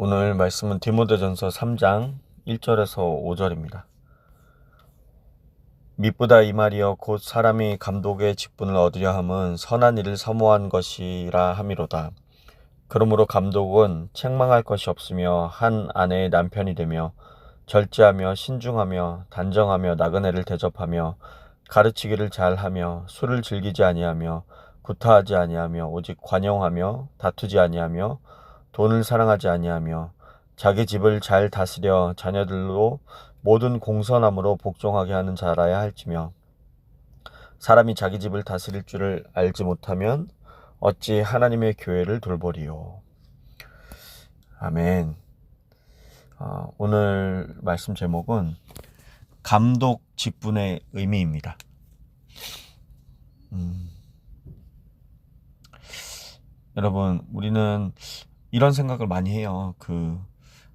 오늘 말씀은 디모데전서 3장 1절에서 5절입니다. 미쁘다 이 말이여 곧 사람이 감독의 직분을 얻으려 함은 선한 일을 사모한 것이라 함이로다. 그러므로 감독은 책망할 것이 없으며 한 아내의 남편이 되며 절제하며 신중하며 단정하며 나그네를 대접하며 가르치기를 잘하며 술을 즐기지 아니하며 구타하지 아니하며 오직 관용하며 다투지 아니하며 돈을 사랑하지 아니하며 자기 집을 잘 다스려 자녀들로 모든 공선함으로 복종하게 하는 자라야 할지며 사람이 자기 집을 다스릴 줄을 알지 못하면 어찌 하나님의 교회를 돌보리요. 아멘. 오늘 말씀 제목은 감독 직분의 의미입니다. 여러분, 우리는 이런 생각을 많이 해요.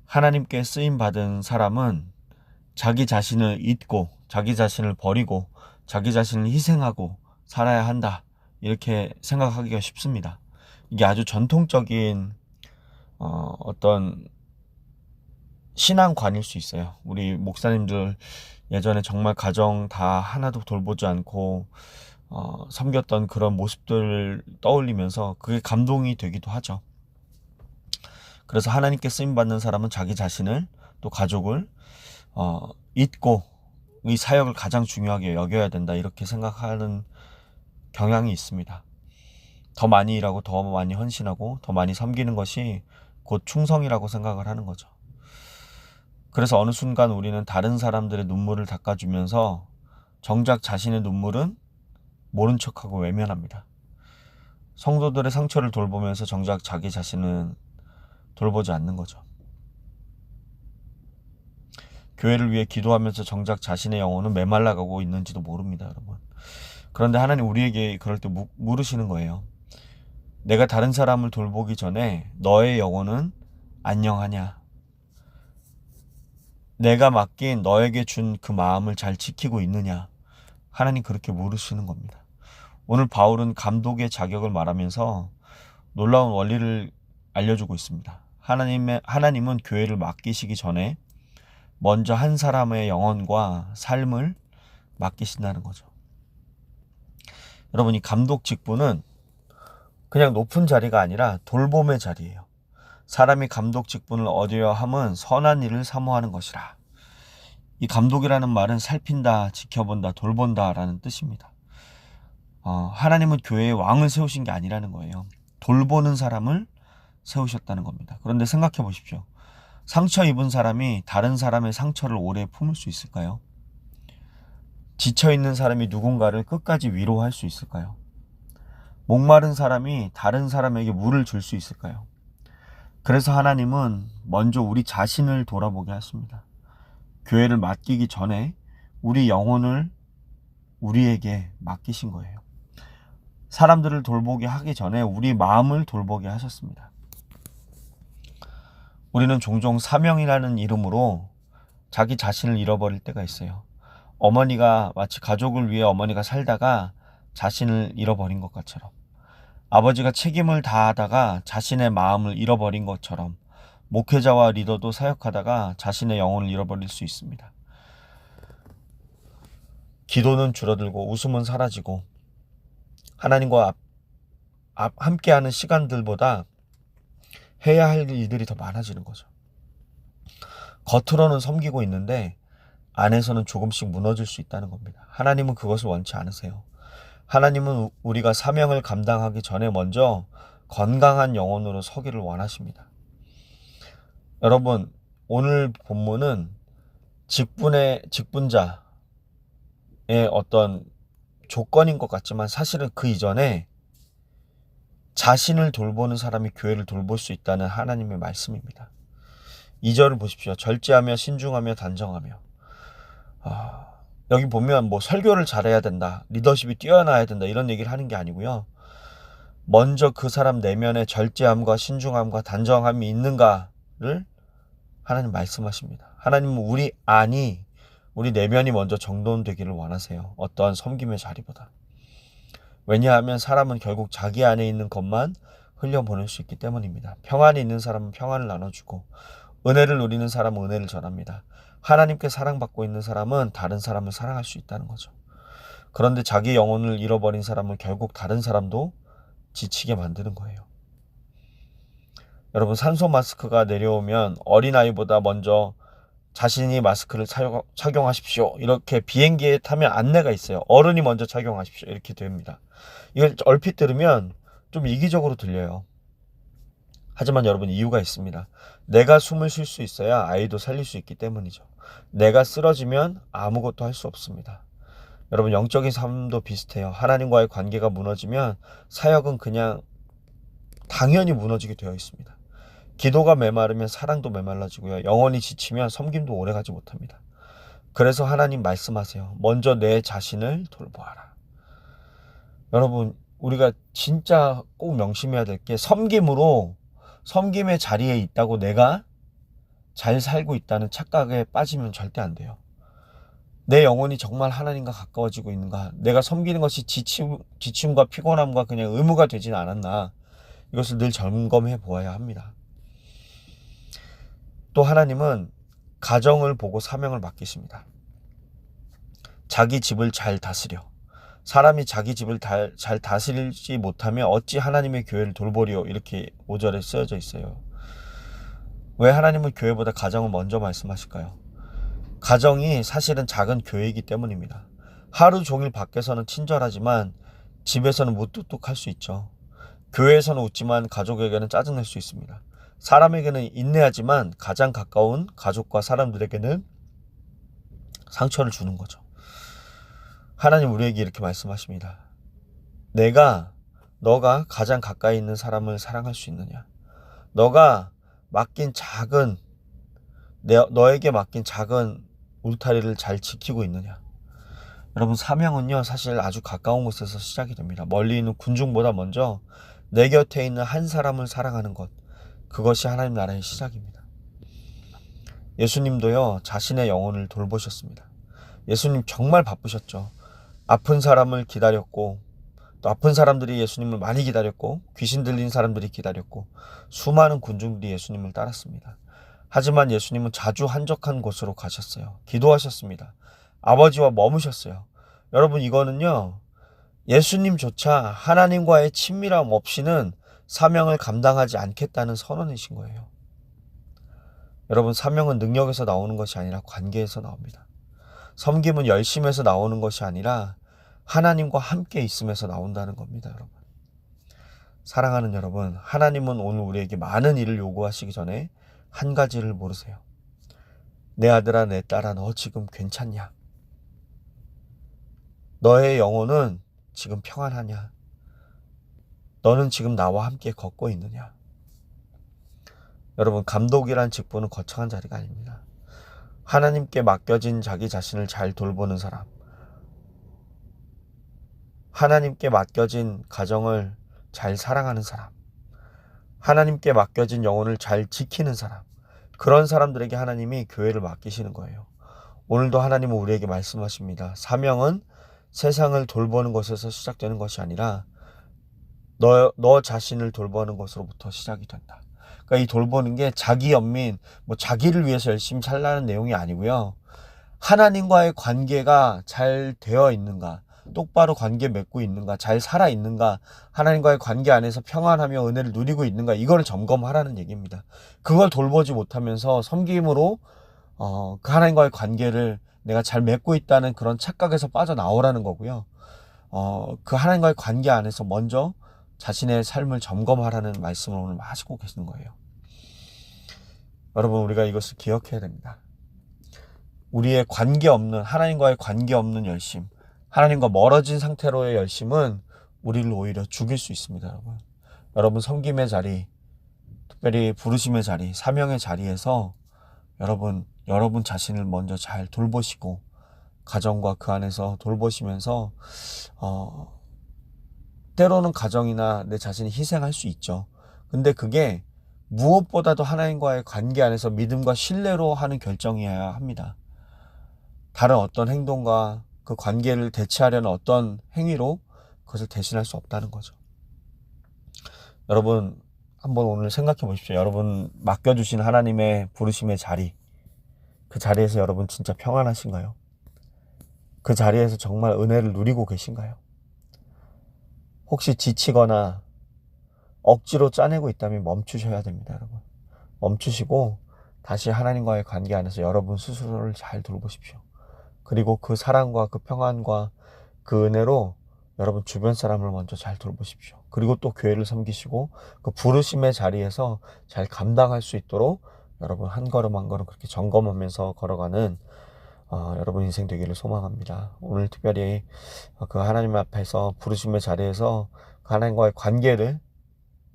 하나님께 쓰임 받은 사람은 자기 자신을 잊고 자기 자신을 버리고 자기 자신을 희생하고 살아야 한다, 이렇게 생각하기가 쉽습니다. 이게 아주 전통적인 어떤 신앙관일 수 있어요. 우리 목사님들 예전에 정말 가정 다 하나도 돌보지 않고 섬겼던 그런 모습들을 떠올리면서 그게 감동이 되기도 하죠. 그래서 하나님께 쓰임받는 사람은 자기 자신을 또 가족을 잊고 이 사역을 가장 중요하게 여겨야 된다, 이렇게 생각하는 경향이 있습니다. 더 많이 일하고 더 많이 헌신하고 더 많이 섬기는 것이 곧 충성이라고 생각을 하는 거죠. 그래서 어느 순간 우리는 다른 사람들의 눈물을 닦아주면서 정작 자신의 눈물은 모른 척하고 외면합니다. 성도들의 상처를 돌보면서 정작 자기 자신은 돌보지 않는 거죠. 교회를 위해 기도하면서 정작 자신의 영혼은 메말라가고 있는지도 모릅니다, 여러분. 그런데 하나님 우리에게 그럴 때 물으시는 거예요. 내가 다른 사람을 돌보기 전에 너의 영혼은 안녕하냐? 내가 맡긴 너에게 준 그 마음을 잘 지키고 있느냐? 하나님 그렇게 물으시는 겁니다. 오늘 바울은 감독의 자격을 말하면서 놀라운 원리를 알려주고 있습니다. 하나님은 교회를 맡기시기 전에 먼저 한 사람의 영혼과 삶을 맡기신다는 거죠. 여러분, 이 감독 직분은 그냥 높은 자리가 아니라 돌봄의 자리예요. 사람이 감독 직분을 얻으려 함은 선한 일을 사모하는 것이라. 이 감독이라는 말은 살핀다, 지켜본다, 돌본다 라는 뜻입니다. 하나님은 교회에 왕을 세우신 게 아니라는 거예요. 돌보는 사람을 세우셨다는 겁니다. 그런데 생각해 보십시오. 상처 입은 사람이 다른 사람의 상처를 오래 품을 수 있을까요? 지쳐있는 사람이 누군가를 끝까지 위로할 수 있을까요? 목마른 사람이 다른 사람에게 물을 줄 수 있을까요? 그래서 하나님은 먼저 우리 자신을 돌아보게 하십니다. 교회를 맡기기 전에 우리 영혼을 우리에게 맡기신 거예요. 사람들을 돌보게 하기 전에 우리 마음을 돌보게 하셨습니다. 우리는 종종 사명이라는 이름으로 자기 자신을 잃어버릴 때가 있어요. 어머니가 마치 가족을 위해 어머니가 살다가 자신을 잃어버린 것 같처럼, 아버지가 책임을 다하다가 자신의 마음을 잃어버린 것처럼, 목회자와 리더도 사역하다가 자신의 영혼을 잃어버릴 수 있습니다. 기도는 줄어들고 웃음은 사라지고 하나님과 함께하는 시간들보다 해야 할 일들이 더 많아지는 거죠. 겉으로는 섬기고 있는데 안에서는 조금씩 무너질 수 있다는 겁니다. 하나님은 그것을 원치 않으세요. 하나님은 우리가 사명을 감당하기 전에 먼저 건강한 영혼으로 서기를 원하십니다. 여러분, 오늘 본문은 직분자의 어떤 조건인 것 같지만 사실은 그 이전에 자신을 돌보는 사람이 교회를 돌볼 수 있다는 하나님의 말씀입니다. 2절을 보십시오. 절제하며 신중하며 단정하며. 여기 보면 설교를 잘해야 된다, 리더십이 뛰어나야 된다, 이런 얘기를 하는 게 아니고요. 먼저 그 사람 내면에 절제함과 신중함과 단정함이 있는가를 하나님 말씀하십니다. 하나님은 우리 내면이 먼저 정돈되기를 원하세요. 어떠한 섬김의 자리보다. 왜냐하면 사람은 결국 자기 안에 있는 것만 흘려보낼 수 있기 때문입니다. 평안이 있는 사람은 평안을 나눠주고 은혜를 누리는 사람은 은혜를 전합니다. 하나님께 사랑받고 있는 사람은 다른 사람을 사랑할 수 있다는 거죠. 그런데 자기 영혼을 잃어버린 사람은 결국 다른 사람도 지치게 만드는 거예요. 여러분, 산소 마스크가 내려오면 어린아이보다 먼저 자신이 마스크를 착용하십시오. 이렇게 비행기에 타면 안내가 있어요. 어른이 먼저 착용하십시오. 이렇게 됩니다. 이걸 얼핏 들으면 좀 이기적으로 들려요. 하지만 여러분, 이유가 있습니다. 내가 숨을 쉴 수 있어야 아이도 살릴 수 있기 때문이죠. 내가 쓰러지면 아무것도 할 수 없습니다. 여러분, 영적인 삶도 비슷해요. 하나님과의 관계가 무너지면 사역은 그냥 당연히 무너지게 되어 있습니다. 기도가 메마르면 사랑도 메말라지고요. 영혼이 지치면 섬김도 오래가지 못합니다. 그래서 하나님 말씀하세요. 먼저 내 자신을 돌보아라. 여러분, 우리가 진짜 꼭 명심해야 될 게 섬김의 자리에 있다고 내가 잘 살고 있다는 착각에 빠지면 절대 안 돼요. 내 영혼이 정말 하나님과 가까워지고 있는가? 내가 섬기는 것이 지침과 피곤함과 그냥 의무가 되진 않았나? 이것을 늘 점검해 보아야 합니다. 또 하나님은 가정을 보고 사명을 맡기십니다. 자기 집을 잘 다스려. 사람이 자기 집을 잘 다스리지 못하면 어찌 하나님의 교회를 돌보리요? 이렇게 5절에 쓰여져 있어요. 왜 하나님은 교회보다 가정을 먼저 말씀하실까요? 가정이 사실은 작은 교회이기 때문입니다. 하루 종일 밖에서는 친절하지만 집에서는 무뚝뚝할 수 있죠. 교회에서는 웃지만 가족에게는 짜증낼 수 있습니다. 사람에게는 인내하지만 가장 가까운 가족과 사람들에게는 상처를 주는 거죠. 하나님 우리에게 이렇게 말씀하십니다. 너가 가장 가까이 있는 사람을 사랑할 수 있느냐? 너에게 맡긴 작은 울타리를 잘 지키고 있느냐? 여러분, 사명은요, 사실 아주 가까운 곳에서 시작이 됩니다. 멀리 있는 군중보다 먼저 내 곁에 있는 한 사람을 사랑하는 것, 그것이 하나님 나라의 시작입니다. 예수님도요, 자신의 영혼을 돌보셨습니다. 예수님 정말 바쁘셨죠. 아픈 사람을 기다렸고, 또 아픈 사람들이 예수님을 많이 기다렸고, 귀신 들린 사람들이 기다렸고, 수많은 군중들이 예수님을 따랐습니다. 하지만 예수님은 자주 한적한 곳으로 가셨어요. 기도하셨습니다. 아버지와 머무셨어요. 여러분, 이거는요, 예수님조차 하나님과의 친밀함 없이는 사명을 감당하지 않겠다는 선언이신 거예요. 여러분, 사명은 능력에서 나오는 것이 아니라 관계에서 나옵니다. 섬김은 열심에서 나오는 것이 아니라 하나님과 함께 있음에서 나온다는 겁니다, 여러분. 사랑하는 여러분, 하나님은 오늘 우리에게 많은 일을 요구하시기 전에 한 가지를 모르세요. 내 아들아, 내 딸아, 너 지금 괜찮냐? 너의 영혼은 지금 평안하냐? 너는 지금 나와 함께 걷고 있느냐? 여러분, 감독이란 직분은 거창한 자리가 아닙니다. 하나님께 맡겨진 자기 자신을 잘 돌보는 사람, 하나님께 맡겨진 가정을 잘 사랑하는 사람, 하나님께 맡겨진 영혼을 잘 지키는 사람, 그런 사람들에게 하나님이 교회를 맡기시는 거예요. 오늘도 하나님은 우리에게 말씀하십니다. 사명은 세상을 돌보는 것에서 시작되는 것이 아니라 너 자신을 돌보는 것으로부터 시작이 된다. 그러니까 이 돌보는 게 자기 연민, 자기를 위해서 열심히 살라는 내용이 아니고요. 하나님과의 관계가 잘 되어 있는가, 똑바로 관계 맺고 있는가, 잘 살아 있는가, 하나님과의 관계 안에서 평안하며 은혜를 누리고 있는가, 이걸 점검하라는 얘기입니다. 그걸 돌보지 못하면서 섬김으로 그 하나님과의 관계를 내가 잘 맺고 있다는 그런 착각에서 빠져나오라는 거고요. 그 하나님과의 관계 안에서 먼저 자신의 삶을 점검하라는 말씀을 오늘 하시고 계시는 거예요. 여러분, 우리가 이것을 기억해야 됩니다. 우리의 하나님과의 관계 없는 열심, 하나님과 멀어진 상태로의 열심은 우리를 오히려 죽일 수 있습니다. 여러분, 섬김의 자리, 특별히 부르심의 자리, 사명의 자리에서 여러분 자신을 먼저 잘 돌보시고 가정과 그 안에서 돌보시면서 때로는 가정이나 내 자신이 희생할 수 있죠. 근데 그게 무엇보다도 하나님과의 관계 안에서 믿음과 신뢰로 하는 결정이어야 합니다. 다른 어떤 행동과 그 관계를 대체하려는 어떤 행위로 그것을 대신할 수 없다는 거죠. 여러분 한번 오늘 생각해 보십시오. 여러분 맡겨주신 하나님의 부르심의 자리, 그 자리에서 여러분 진짜 평안하신가요? 그 자리에서 정말 은혜를 누리고 계신가요? 혹시 지치거나 억지로 짜내고 있다면 멈추셔야 됩니다, 여러분. 멈추시고 다시 하나님과의 관계 안에서 여러분 스스로를 잘 돌보십시오. 그리고 그 사랑과 그 평안과 그 은혜로 여러분 주변 사람을 먼저 잘 돌보십시오. 그리고 또 교회를 섬기시고 그 부르심의 자리에서 잘 감당할 수 있도록 여러분 한 걸음 한 걸음 그렇게 점검하면서 걸어가는 여러분 인생 되기를 소망합니다. 오늘 특별히 그 하나님 앞에서 부르심의 자리에서 그 하나님과의 관계를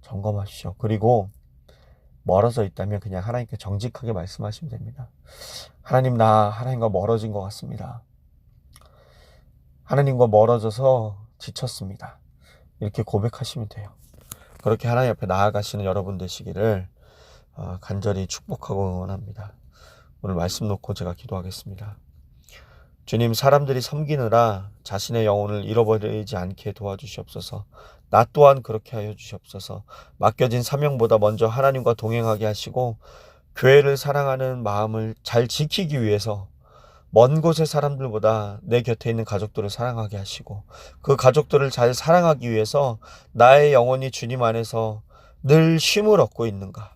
점검하십시오. 그리고 멀어져 있다면 그냥 하나님께 정직하게 말씀하시면 됩니다. 하나님, 나 하나님과 멀어진 것 같습니다. 하나님과 멀어져서 지쳤습니다. 이렇게 고백하시면 돼요. 그렇게 하나님 앞에 나아가시는 여러분 되시기를 간절히 축복하고 응원합니다. 오늘 말씀 놓고 제가 기도하겠습니다. 주님, 사람들이 섬기느라 자신의 영혼을 잃어버리지 않게 도와주시옵소서. 나 또한 그렇게 하여 주시옵소서. 맡겨진 사명보다 먼저 하나님과 동행하게 하시고 교회를 사랑하는 마음을 잘 지키기 위해서 먼 곳의 사람들보다 내 곁에 있는 가족들을 사랑하게 하시고 그 가족들을 잘 사랑하기 위해서 나의 영혼이 주님 안에서 늘 쉼을 얻고 있는가,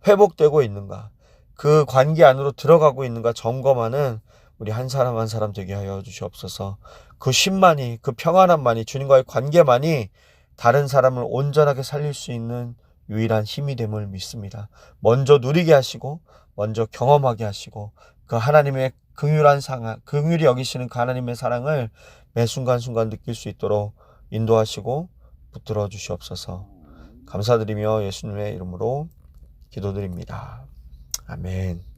회복되고 있는가, 그 관계 안으로 들어가고 있는가 점검하는 우리 한 사람 한 사람 되게 하여 주시옵소서. 그 쉼만이, 그 평안함만이, 주님과의 관계만이 다른 사람을 온전하게 살릴 수 있는 유일한 힘이 됨을 믿습니다. 먼저 누리게 하시고 먼저 경험하게 하시고 그 하나님의 긍휼한 사랑, 긍휼히 여기시는 그 하나님의 사랑을 매 순간순간 느낄 수 있도록 인도하시고 붙들어 주시옵소서. 감사드리며 예수님의 이름으로 기도드립니다. 아멘.